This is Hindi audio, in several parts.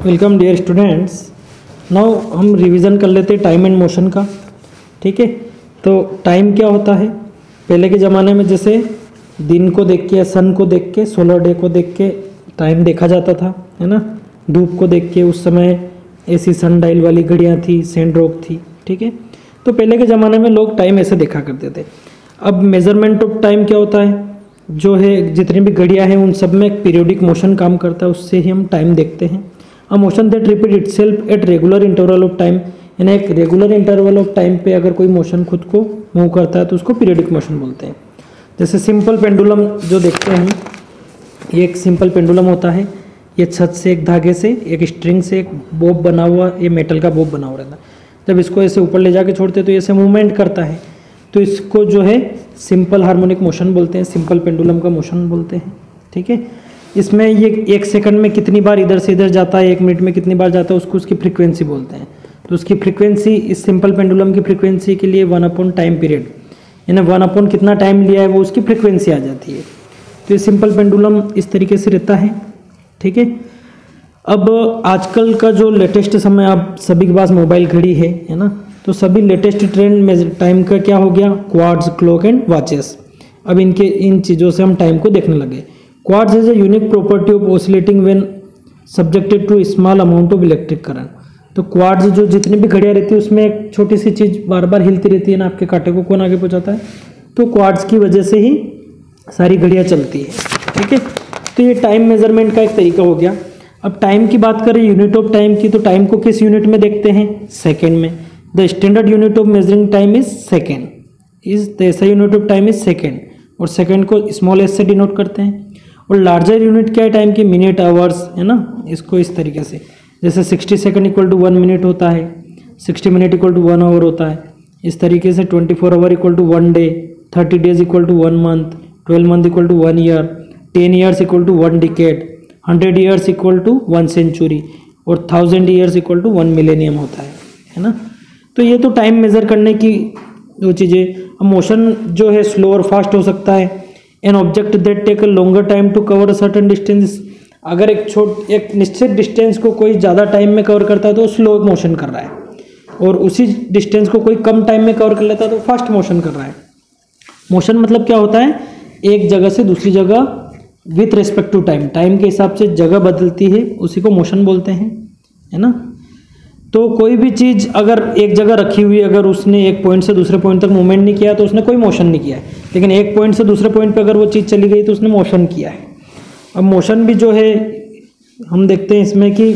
Welcome dear students. नाउ हम रिवीजन कर लेते हैं टाइम एंड मोशन का। ठीक है, तो टाइम क्या होता है? पहले के ज़माने में जैसे दिन को देख के, सन को देख के, सोलर डे को देख के टाइम देखा जाता था, है ना। धूप को देख के, उस समय ऐसी सन डायल वाली घड़ियाँ थी, सैंडरोक थी। ठीक है, तो पहले के ज़माने में लोग टाइम ऐसे देखा करते थे। अब मेज़रमेंट ऑफ टाइम क्या होता है? जो है जितनी भी घड़ियाँ हैं उन सब में एक पीरियोडिक मोशन काम करता है, उससे ही हम टाइम देखते हैं। A motion that repeat itself at regular interval of time, यानी एक रेगुलर इंटरवल ऑफ टाइम पे अगर कोई मोशन खुद को मूव करता है तो उसको पीरियोडिक मोशन बोलते हैं। जैसे सिंपल पेंडुलम जो देखते हैं, ये एक सिंपल पेंडुलम होता है। ये छत से एक धागे से, एक स्ट्रिंग से एक बॉब बना हुआ, ये मेटल का बॉब बना हुआ रहता है। जब इसको ऐसे ऊपर ले जाके छोड़ते तो ऐसे मूवमेंट करता है, तो इसको जो है सिंपल हार्मोनिक मोशन बोलते हैं, सिंपल पेंडुलम का मोशन बोलते हैं। ठीक है, इसमें ये 1 सेकंड में कितनी बार इधर से इधर जाता है, 1 मिनट में कितनी बार जाता है, उसको उसकी फ्रीक्वेंसी बोलते हैं। तो उसकी फ्रीक्वेंसी, इस सिंपल पेंडुलम की फ्रीक्वेंसी के लिए 1/टाइम पीरियड, यानी 1/ कितना टाइम लिया है वो उसकी फ्रीक्वेंसी आ जाती है। तो ये सिंपल पेंडुलम इस तरीके से रहता है। ठीक है, अब आजकल का जो लेटेस्ट समय, आप सभी के पास मोबाइल घड़ी है ना, तो सभी लेटेस्ट ट्रेंड में टाइम का क्या हो गया? Quartz, clock and watches. अब इन चीज़ों से हम टाइम को देखने लगे। Quartz is a unique property of oscillating when subjected to small amount of electric current. तो क्वार्ट्ज जो जितनी भी घड़ियाँ रहती है उसमें एक छोटी सी चीज़ बार बार हिलती रहती है ना, आपके कांटे को कौन आगे पहुँचाता है? तो क्वार्ट्ज की वजह से ही सारी घड़ियाँ चलती है। ठीक है, तो ये टाइम मेजरमेंट का एक तरीका हो गया। अब टाइम की बात करें, यूनिट ऑफ टाइम की, तो टाइम को किस यूनिट में देखते हैं? सेकेंड में। The standard unit of measuring time is second, the SI unit of time is second, और सेकेंड को स्मॉल s से डिनोट करते हैं। और लार्जर यूनिट क्या है टाइम की? मिनट, आवर्स, है ना। इसको इस तरीके से, जैसे 60 सेकंड इक्वल टू 1 मिनट होता है, 60 मिनट इक्वल टू 1 आवर होता है। इस तरीके से 24 hour equal to 1 day, 30 days equal to 1 month, 12 month equal to 1 year, 10 years equal to 1 decade, 100 years equal to 1 century, और 1000 ईयर्स इक्वल टू 1 मिलेनियम होता है ना। तो ये तो टाइम मेजर करने की दो चीज़ें। अब मोशन जो है स्लो और फास्ट हो सकता है। An object that take a longer time to cover a certain distance, अगर एक निश्चित डिस्टेंस को कोई ज़्यादा टाइम में कवर करता है तो स्लो मोशन कर रहा है, और उसी डिस्टेंस को कोई कम टाइम में कवर कर लेता है तो फास्ट मोशन कर रहा है। मोशन मतलब क्या होता है? एक जगह से दूसरी जगह with respect to time, time के हिसाब से जगह बदलती है, उसी को मोशन बोलते हैं, है ना। तो कोई भी चीज़ अगर एक जगह रखी हुई है, अगर उसने एक पॉइंट से दूसरे पॉइंट तक मूवमेंट नहीं किया तो उसने कोई मोशन नहीं किया है। लेकिन एक पॉइंट से दूसरे पॉइंट पे अगर वो चीज़ चली गई तो उसने मोशन किया है। अब मोशन भी जो है हम देखते हैं इसमें कि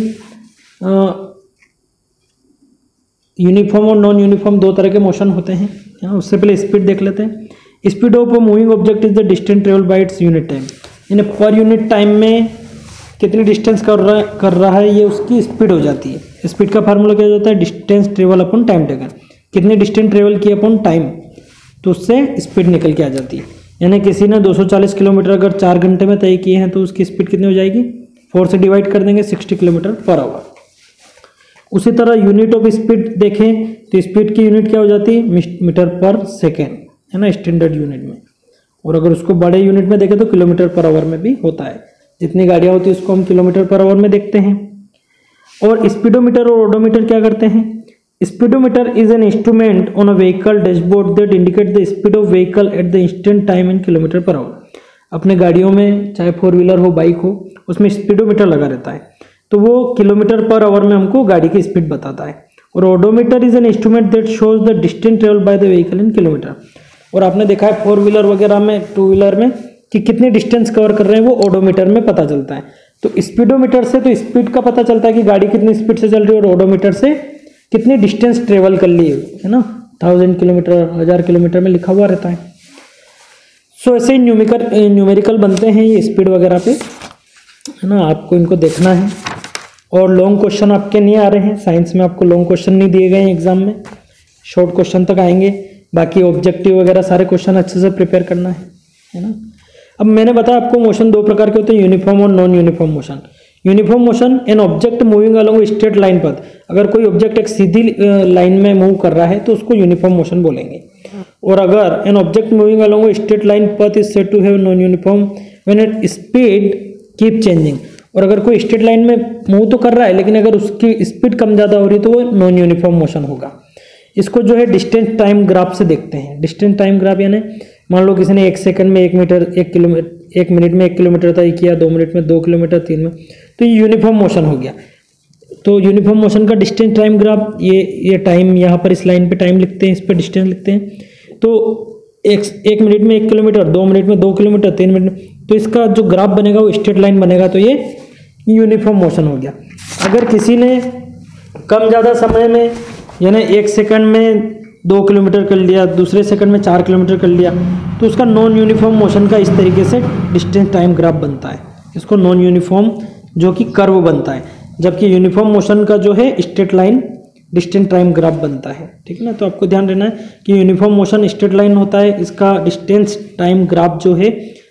यूनिफॉर्म और नॉन यूनिफॉर्म दो तरह के मोशन होते हैं, है ना। उससे पहले स्पीड देख लेते हैं। Speed of a moving object is the distance travel by its unit time, यानी पर यूनिट टाइम में कितनी डिस्टेंस कर रहा है ये उसकी स्पीड हो जाती है। स्पीड का फार्मूला क्या होता है? Distance travel upon time taken, कितनी डिस्टेंस ट्रेवल की अपॉन टाइम, तो उससे स्पीड निकल के आ जाती है। यानी किसी ने 240 किलोमीटर अगर 4 घंटे में तय किए हैं तो उसकी स्पीड कितनी हो जाएगी? 4 से डिवाइड कर देंगे, 60 किलोमीटर पर आवर। उसी तरह यूनिट ऑफ स्पीड देखें तो स्पीड की यूनिट क्या हो जाती है? मीटर पर सेकेंड, है ना, स्टैंडर्ड यूनिट में। और अगर उसको बड़े यूनिट में देखें तो किलोमीटर पर आवर में भी होता है। जितनी गाड़ियाँ होती है उसको हम किलोमीटर पर आवर में देखते हैं। और स्पीडोमीटर और ओडोमीटर क्या करते हैं? Speedometer is an instrument on a vehicle dashboard that indicate the speed of vehicle at the instant time in kilometre per hour. अपने गाड़ियों में, चाहे 4 व्हीलर हो, बाइक हो, उसमें स्पीडोमीटर लगा रहता है, तो वो किलोमीटर पर आवर में हमको गाड़ी की स्पीड बताता है। और odometer is an instrument that shows the distance travel by the vehicle in kilometre. और आपने देखा है 4 व्हीलर वगैरह में, 2 व्हीलर में, कि कितनी डिस्टेंस कवर कर रहे हैं वो ओडोमीटर में पता चलता है। तो स्पीडोमीटर से तो स्पीड का पता चलता है कि गाड़ी कितनी स्पीड से चल रही है, और ओडोमीटर से कितनी डिस्टेंस ट्रेवल कर ली है ना। 1000 किलोमीटर, 1000 किलोमीटर में लिखा हुआ रहता है। सो ऐसे ही न्यूमेरिकल बनते हैं ये स्पीड वगैरह पे, है ना। आपको इनको देखना है। और लॉन्ग क्वेश्चन आपके नहीं आ रहे हैं, साइंस में आपको लॉन्ग क्वेश्चन नहीं दिए गए हैं एग्जाम में, शॉर्ट क्वेश्चन तक आएंगे। बाकी ऑब्जेक्टिव वगैरह सारे क्वेश्चन अच्छे से प्रिपेयर करना है ना। अब मैंने बताया आपको मोशन 2 प्रकार के होते हैं, यूनिफॉर्म और non uniform motion. Uniform motion, N object moving along straight line पथ, अगर कोई ऑब्जेक्ट एक सीधी लाइन में मूव कर रहा है तो उसको यूनिफॉर्म मोशन बोलेंगे। और अगर an object moving along straight line पथ is said to have non uniform when it speed keep changing, और अगर कोई स्ट्रेट लाइन में मूव तो कर रहा है लेकिन अगर उसकी स्पीड कम ज़्यादा हो रही है तो वो नॉन यूनिफॉर्म मोशन होगा। इसको जो है डिस्टेंस टाइम ग्राफ से देखते हैं। डिस्टेंस टाइम ग्राफ यानी मान लो किसी ने 1 सेकंड में 1 मीटर, 1 किलोमीटर, 1 मिनट में 1 किलोमीटर तय किया, 2 मिनट में 2 किलोमीटर, 3 में, तो ये यूनिफॉर्म मोशन हो गया। तो यूनिफॉर्म मोशन का डिस्टेंस टाइम ग्राफ, ये टाइम यहाँ पर इस लाइन पे टाइम लिखते हैं, इस पर डिस्टेंस लिखते हैं। तो 1 मिनट में 1 किलोमीटर, 2 मिनट में 2 किलोमीटर, 3 मिनट में, तो इसका जो ग्राफ बनेगा वो स्ट्रेट लाइन बनेगा, तो ये यूनिफॉर्म मोशन हो गया। अगर किसी ने कम ज़्यादा समय में यानी 1 सेकंड में 2 किलोमीटर कर लिया, दूसरे सेकंड में 4 किलोमीटर कर लिया, तो उसका नॉन यूनिफॉर्म मोशन का इस तरीके से डिस्टेंस टाइम ग्राफ बनता है। इसको नॉन यूनिफॉर्म जो कि कर्व बनता है, जबकि यूनिफॉर्म मोशन का जो है straight line distance time graph बनता है। ठीक है ना। तो आपको ध्यान रखना है कि यूनिफॉर्म मोशन स्ट्रेट लाइन होता है, इसका डिस्टेंस टाइम ग्राफ जो है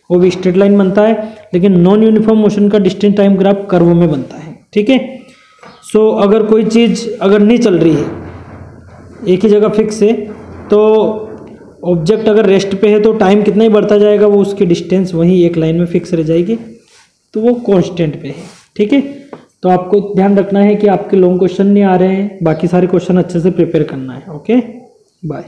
वो भी स्ट्रेट लाइन बनता है, लेकिन नॉन यूनिफॉर्म मोशन का डिस्टेंस टाइम ग्राफ कर्व में बनता है। ठीक है। सो अगर कोई चीज़ अगर नहीं चल रही है, एक ही जगह फिक्स है, तो ऑब्जेक्ट अगर रेस्ट पे है तो टाइम कितना ही बढ़ता जाएगा, वो उसकी डिस्टेंस वहीं एक लाइन में फिक्स रह जाएगी, तो वो कांस्टेंट पे है। ठीक है। तो आपको ध्यान रखना है कि आपके लॉन्ग क्वेश्चन नहीं आ रहे हैं, बाकी सारे क्वेश्चन अच्छे से प्रिपेयर करना है। Okay, bye.